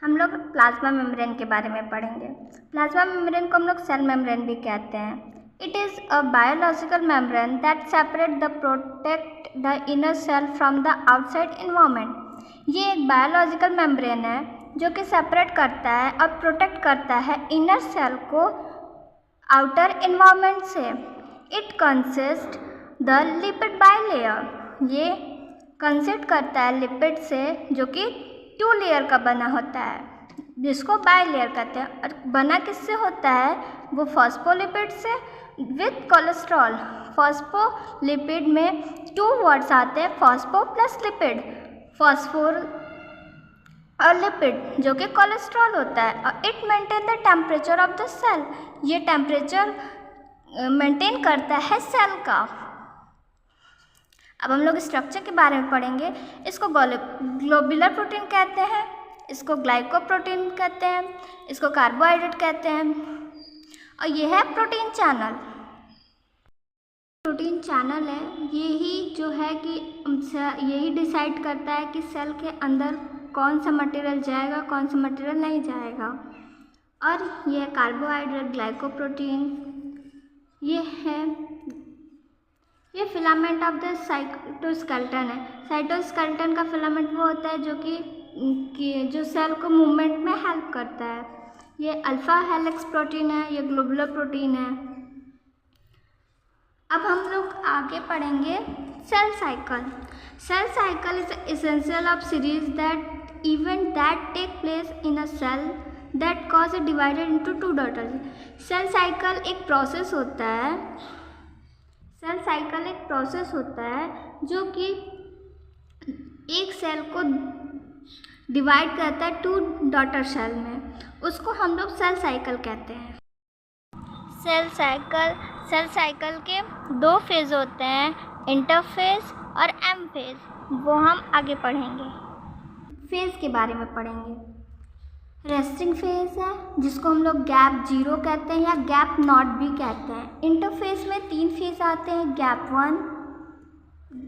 हम लोग plasma membrane के बारे में पढ़ेंगे। प्लाज्मा मेम्ब्रेन को हम लोग सेल मेम्ब्रेन भी कहते हैं। It is a biological membrane that separate the protect the inner cell from the outside environment. ये एक बायोलॉजिकल मेम्ब्रेन है जो कि सेपरेट करता है और प्रोटेक्ट करता है इनर सेल को आउटर इन्वायरमेंट से। It consist the lipid bilayer. ये कंसिस्ट करता है लिपिड से, जो कि 2 लेयर का बना होता है, जिसको बाइलेयर कहते हैं। और बना किससे होता है? वो फॉस्फोलिपिड से विथ कोलेस्ट्रॉल। फॉस्फोलिपिड में 2 वर्ड्स आते हैं, फॉस्फो प्लस लिपिड। फॉस्फोर और लिपिड जो कि कोलेस्ट्रॉल होता है, और it maintain the temperature of the cell. ये टेम्परेचर मेंटेन करता है सेल का। अब हम लोग स्ट्रक्चर के बारे में पढ़ेंगे। इसको ग्लोबुलर प्रोटीन कहते हैं, इसको ग्लाइकोप्रोटीन कहते हैं, इसको कार्बोहाइड्रेट कहते हैं, और ये है प्रोटीन चैनल। प्रोटीन चैनल है, यही जो है कि यही डिसाइड करता है कि सेल के अंदर कौन सा मटेरियल जाएगा, कौन सा मटेरियल नहीं जाएगा। और ये है कार्बोहाइड्रेट, ग्लाइकोप्रोटीन। ये फिलामेंट ऑफ द साइटोस्केलेटन है। साइटोस्केलेटन का फिलामेंट वो होता है जो कि जो सेल को मूवमेंट में हेल्प करता है। ये अल्फा हेलिक्स प्रोटीन है, ये ग्लोबुलर प्रोटीन है। अब हम लोग आगे पढ़ेंगे cell cycle. Cell cycle is essential of series that event that take place in a cell that cause it divided into 2 daughter. Cell cycle एक प्रोसेस होता है। सेल साइकिल एक प्रोसेस होता है जो कि एक सेल को डिवाइड करता है 2 डॉटर सेल में, उसको हम लोग सेल साइकिल कहते हैं। सेल साइकिल के 2 फेज होते हैं, इंटरफेज और एम फेज। वो हम आगे पढ़ेंगे। फेज के बारे में पढ़ेंगे। रेस्टिंग फेज है, जिसको हम लोग गैप 0 कहते हैं या गैप नॉट भी कहते हैं। इंटरफेज में 3 फेज आते हैं, गैप 1,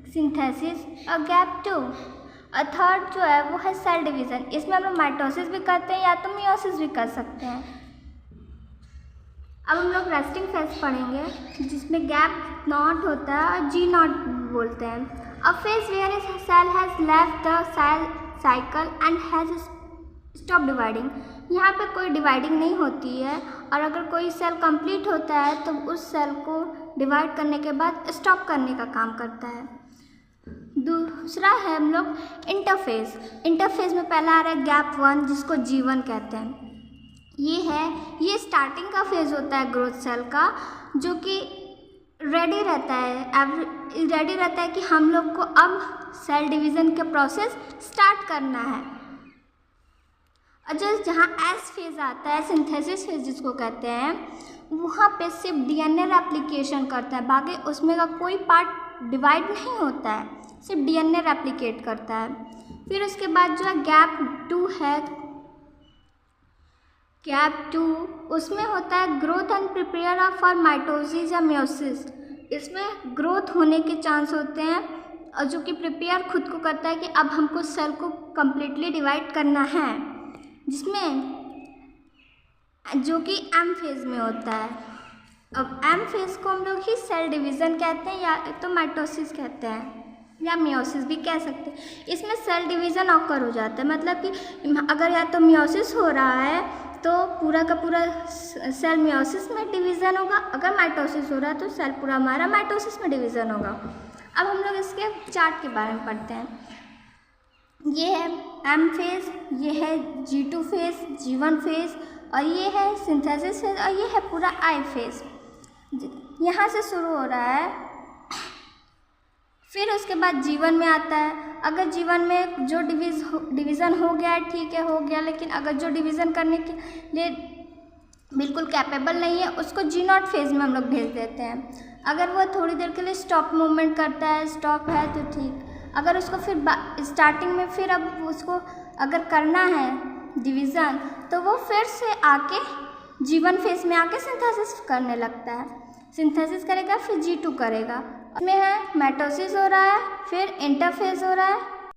सिंथेसिस और गैप 2। और थर्ड जो है वो है सेल डिवीज़न। इसमें हम लोग माइटोसिस भी करते हैं या तो मियोसिस भी कर सकते हैं। अब हम लोग रेस्टिंग फेज पढ़ेंगे, जिसमें गैप नॉट होता है और जी नॉट बोलते हैं। A phase where is cell has left the cell cycle and has stop dividing. यहाँ पे कोई डिवाइडिंग नहीं होती है, और अगर कोई सेल कंप्लीट होता है तो उस सेल को डिवाइड करने के बाद स्टॉप करने का काम करता है। दूसरा है हम लोग इंटरफेज। इंटरफेज में पहला आ रहा है गैप 1, जिसको G1 कहते हैं। ये स्टार्टिंग का फेज होता है ग्रोथ सेल का, जो कि रेडी रहता है कि हम लोग को अब सेल डिवीज़न का प्रोसेस स्टार्ट करना है। और जहाँ एस फेज आता है, सिंथेसिस फेज जिसको कहते हैं, वहाँ पे सिर्फ DNA रेप्लिकेशन करता है, बाकी उसमें का कोई पार्ट डिवाइड नहीं होता है, सिर्फ DNA रेप्लिकेट करता है। फिर उसके बाद जो है गैप 2 है। गैप 2 उसमें होता है growth and prepare for mitosis या मियोसिस। इसमें ग्रोथ होने के चांस होते हैं, और जो कि प्रिपेयर खुद को करता है कि अब हमको सेल को कम्प्लीटली डिवाइड करना है, जिसमें जो कि एम फेज में होता है। अब एम फेज को हम लोग ही सेल डिवीज़न कहते हैं, या तो माइटोसिस कहते हैं, या मियोसिस भी कह सकते हैं। इसमें सेल डिवीज़न ऑकर हो जाता है, मतलब कि अगर या तो मियोसिस हो रहा है तो पूरा का पूरा सेल मियोसिस में डिवीज़न होगा, अगर माइटोसिस हो रहा है तो सेल पूरा हमारा माइटोसिस में डिवीज़न होगा। अब हम लोग इसके चार्ट के बारे में पढ़ते हैं। ये है एम फेज, ये है G2 फेज, G1 फेज, और ये है सिंथेसिस फेज, और ये है पूरा आई फेज। यहाँ से शुरू हो रहा है, फिर उसके बाद G1 में आता है। अगर G1 में जो डिवीज़न हो गया है, ठीक है, हो गया, लेकिन अगर जो डिवीज़न करने के लिए बिल्कुल कैपेबल नहीं है, उसको G0 फेज में हम लोग भेज देते हैं। अगर वो थोड़ी देर के लिए स्टॉप मूवमेंट करता है, स्टॉप है तो ठीक। अगर उसको फिर स्टार्टिंग में फिर अब उसको अगर करना है डिवीज़न, तो वो फिर से आके G1 फेज में आके सिंथेसिस करने लगता है। सिंथेसिस करेगा, फिर G2 करेगा। इसमें है माइटोसिस हो रहा है, फिर इंटरफेज हो रहा है,